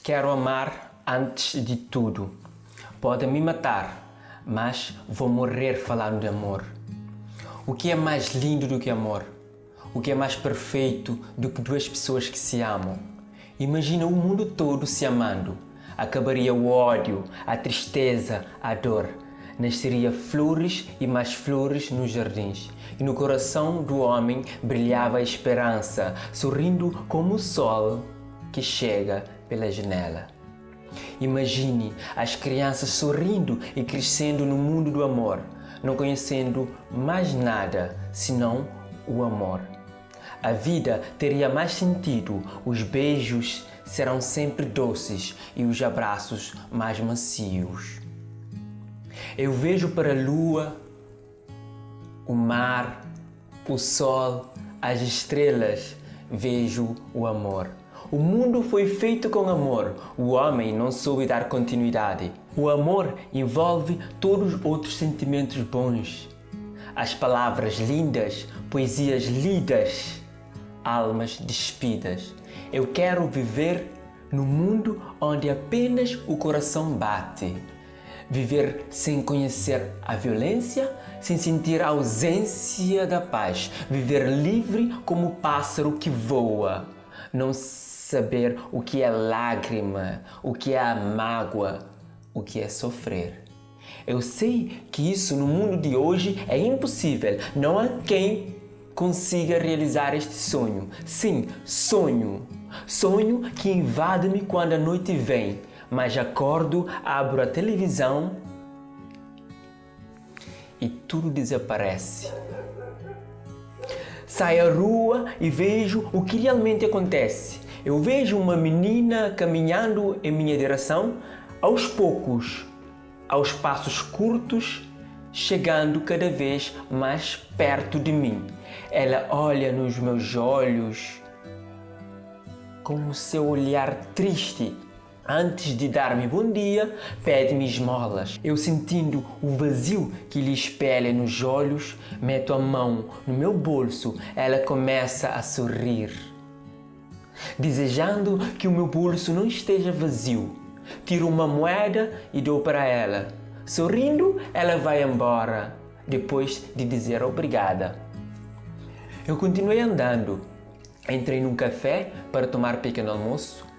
Quero amar antes de tudo. Pode me matar, mas vou morrer falando de amor. O que é mais lindo do que amor? O que é mais perfeito do que duas pessoas que se amam? Imagina o mundo todo se amando. Acabaria o ódio, a tristeza, a dor. Nasceria flores e mais flores nos jardins. E no coração do homem brilhava a esperança, sorrindo como o sol que chega pela janela. Imagine as crianças sorrindo e crescendo no mundo do amor, não conhecendo mais nada senão o amor. A vida teria mais sentido, os beijos serão sempre doces e os abraços mais macios. Eu vejo para a lua, o mar, o sol, as estrelas, vejo o amor. O mundo foi feito com amor, o homem não soube dar continuidade. O amor envolve todos os outros sentimentos bons. As palavras lindas, poesias lidas, almas despidas. Eu quero viver no mundo onde apenas o coração bate. Viver sem conhecer a violência, sem sentir a ausência da paz. Viver livre como o pássaro que voa. Não saber o que é lágrima, o que é a mágoa, o que é sofrer. Eu sei que isso no mundo de hoje é impossível. Não há quem consiga realizar este sonho. Sim, sonho. Sonho que invade-me quando a noite vem. Mas acordo, abro a televisão e tudo desaparece. Saio à rua e vejo o que realmente acontece. Eu vejo uma menina caminhando em minha direção, aos poucos, aos passos curtos, chegando cada vez mais perto de mim. Ela olha nos meus olhos com o seu olhar triste. Antes de dar-me bom dia, pede-me esmolas. Eu, sentindo o vazio que lhe espelha nos olhos, meto a mão no meu bolso. Ela começa a sorrir, desejando que o meu bolso não esteja vazio. Tiro uma moeda e dou para ela. Sorrindo, ela vai embora, depois de dizer obrigada. Eu continuei andando. Entrei num café para tomar pequeno almoço.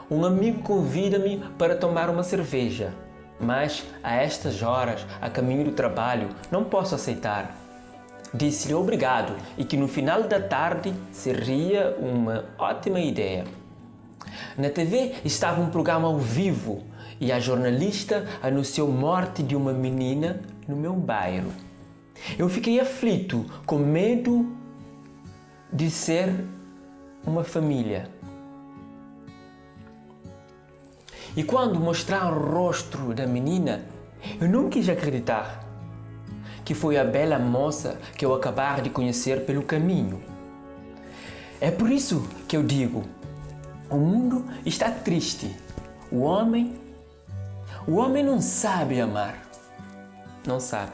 Um amigo convida-me para tomar uma cerveja, mas a estas horas, a caminho do trabalho, não posso aceitar. Disse-lhe obrigado e que no final da tarde seria uma ótima ideia. Na TV estava um programa ao vivo e a jornalista anunciou a morte de uma menina no meu bairro. Eu fiquei aflito, com medo de ser uma família. E quando mostraram o rosto da menina, eu não quis acreditar que foi a bela moça que eu acabara de conhecer pelo caminho. É por isso que eu digo, o mundo está triste. O homem não sabe amar. Não sabe.